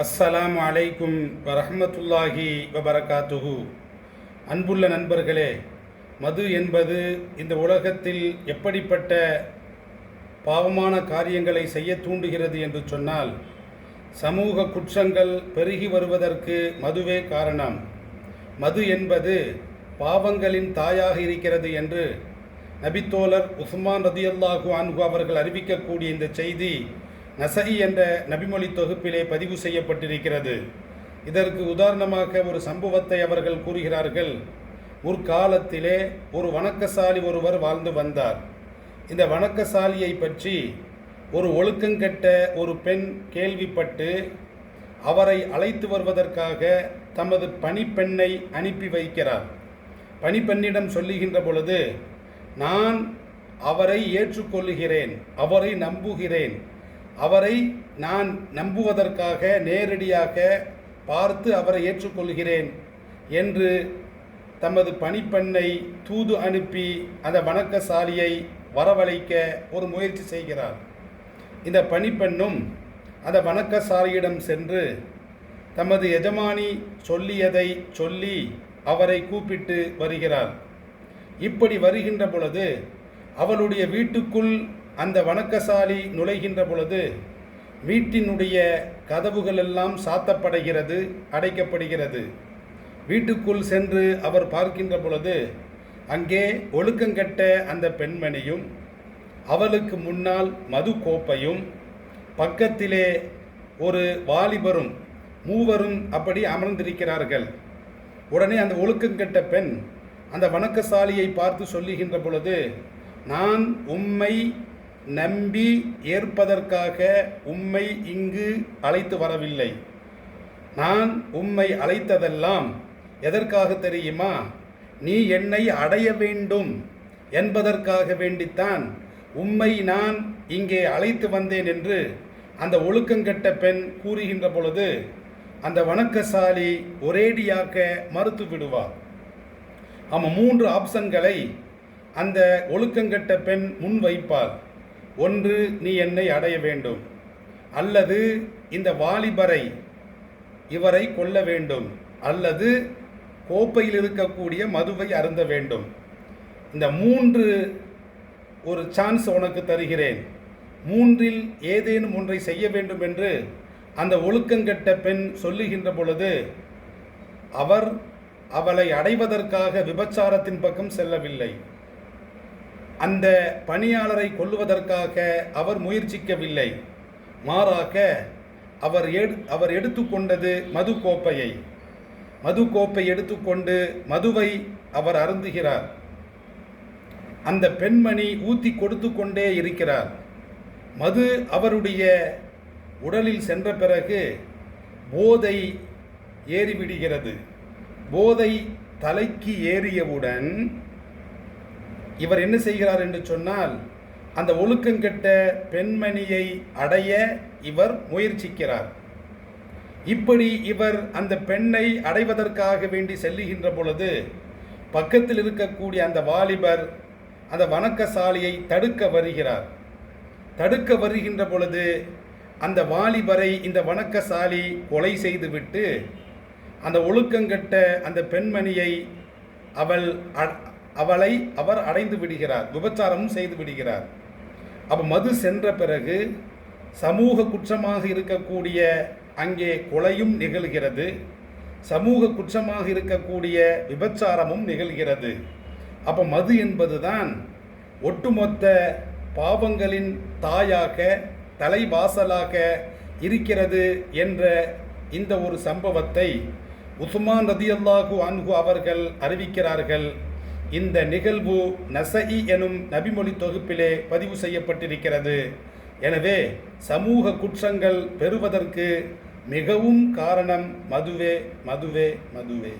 அஸ்ஸலாமு அலைக்கும் வரஹ்மத்துல்லாஹி வபரகாத்துஹு. அன்புள்ள நண்பர்களே, மது என்பது இந்த உலகத்தில் எப்படிப்பட்ட பாவமான காரியங்களை செய்ய தூண்டுகிறது என்று சொன்னால், சமூக குற்றங்கள் பெருகி வருவதற்கு மதுவே காரணம். மது என்பது பாவங்களின் தாயாக இருக்கிறது என்று நபித்தோழர் உஸ்மான் ரதியல்லாஹு அன்ஹு அவர்கள் அறிவிக்கக்கூடிய இந்த செய்தி நசஇ என்ற நபிமொழி தொகுப்பிலே பதிவு செய்யப்பட்டிருக்கிறது. இதற்கு உதாரணமாக ஒரு சம்பவத்தை அவர்கள் கூறுகிறார்கள். முற்காலத்திலே ஒரு வணக்கசாலி ஒருவர் வாழ்ந்து வந்தார். இந்த வணக்கசாலியை பற்றி ஒரு ஒழுக்கங்கெட்ட ஒரு பெண் கேள்விப்பட்டு அவரை அழைத்து வருவதற்காக தமது பணிப்பெண்ணை அனுப்பி வைக்கிறார். பணிப்பெண்ணிடம் சொல்லுகின்ற பொழுது, நான் அவரை ஏற்றுக்கொள்ளுகிறேன், அவரை நம்புகிறேன், அவரை நான் நம்புவதற்காக நேரடியாக பார்த்து அவரை ஏற்றுக்கொள்கிறேன் என்று தமது பணிப்பெண்ணை தூது அனுப்பி அந்த வணக்கசாலியை வரவழைக்க ஒரு முயற்சி செய்கிறார். இந்த பணிப்பெண்ணும் அந்த வணக்கசாலியிடம் சென்று தமது எஜமானி சொல்லியதை சொல்லி அவரை கூப்பிட்டு வருகிறார். இப்படி வருகின்ற பொழுது அவளுடைய வீட்டுக்குள் அந்த வணக்கசாலி நுழைகின்ற பொழுது வீட்டினுடைய கதவுகள் எல்லாம் சாத்தப்படுகிறது, அடைக்கப்படுகிறது. வீட்டுக்குள் சென்று அவர் பார்க்கின்ற பொழுது அங்கே ஒழுக்கங்கெட்ட அந்த பெண்மணியும் அவளுக்கு முன்னால் மது கோப்பையும் பக்கத்திலே ஒரு வாலிபரும் மூவரும் அப்படி அமர்ந்திருக்கிறார்கள். உடனே அந்த ஒழுக்கங்கெட்ட பெண் அந்த வணக்கசாலியை பார்த்து சொல்லுகின்ற பொழுது, நான் உம்மை நம்பி ஏற்பதற்காக உம்மை இங்கு அழைத்து வரவில்லை. நான் உம்மை அழைத்ததெல்லாம் எதற்காக தெரியுமா? நீ என்னை அடைய வேண்டும் என்பதற்காக வேண்டித்தான் உம்மை நான் இங்கே அழைத்து வந்தேன் என்று அந்த ஒழுக்கங்கெட்ட பெண் கூறுகின்ற பொழுது அந்த வணக்கசாலி ஒரேடியாக மறுத்து விடுவார். ஆமாம், 3 ஆப்ஷன்களை அந்த ஒழுக்கங்கெட்ட பெண் முன்வைப்பார். ஒன்று, நீ என்னை அடைய வேண்டும், அல்லது இந்த வாலிபரை இவரை கொல்ல வேண்டும், அல்லது கோப்பையில் இருக்கக்கூடிய மதுவை அருந்த வேண்டும். இந்த 3 ஒரு சான்ஸ் உனக்கு தருகிறேன், 3இல் ஏதேனும் ஒன்றை செய்ய வேண்டும் என்று அந்த ஒழுக்கங்கெட்ட பெண் சொல்லுகின்ற பொழுது அவர் அவளை அடைவதற்காக விபச்சாரத்தின் பக்கம் செல்லவில்லை. அந்த பணியாளரை கொல்லுவதற்காக அவர் முயற்சிக்கவில்லை. மாறாக அவர் எடுத்துக்கொண்டது மது கோப்பையை. மது கோப்பை எடுத்துக்கொண்டு மதுவை அவர் அருந்துகிறார். அந்த பெண்மணி ஊற்றி கொடுத்து கொண்டே இருக்கிறார். மது அவருடைய உடலில் சென்ற பிறகு போதை ஏறிவிடுகிறது. போதை தலைக்கு ஏறியவுடன் இவர் என்ன செய்கிறார் என்று சொன்னால், அந்த ஒழுக்கங்கெட்ட பெண்மணியை அடைய இவர் முயற்சிக்கிறார். இப்படி இவர் அந்த பெண்ணை அடைவதற்காக வேண்டி செல்லுகின்ற பொழுது பக்கத்தில் இருக்கக்கூடிய அந்த வாலிபர் அந்த வணக்கசாலியை தடுக்க வருகிறார். தடுக்க வருகின்ற பொழுது அந்த வாலிபரை இந்த வணக்கசாலி கொலை செய்துவிட்டு அந்த ஒழுக்கங்கெட்ட அந்த பெண்மணியை அவளை அவர் அடைந்து விடுகிறார், விபச்சாரமும் செய்து விடுகிறார். அப்போ மது சென்ற பிறகு சமூக குற்றமாக இருக்கக்கூடிய அங்கே கொலையும் நிகழ்கிறது, சமூக குற்றமாக இருக்கக்கூடிய விபச்சாரமும் நிகழ்கிறது. அப்போ மது என்பதுதான் ஒட்டுமொத்த பாவங்களின் தாயாக, தலைவாசலாக இருக்கிறது என்ற இந்த ஒரு சம்பவத்தை உஸ்மான் ரதியல்லாஹு அன்ஹு அவர்கள் அறிவிக்கிறார்கள். இந்த நிகழ்வு நசஇ எனும் நபிமொழி தொகுப்பிலே பதிவு செய்யப்பட்டிருக்கிறது. எனவே சமூக குற்றங்கள் பெறுவதற்கு மிகவும் காரணம் மதுவே, மதுவே, மதுவே.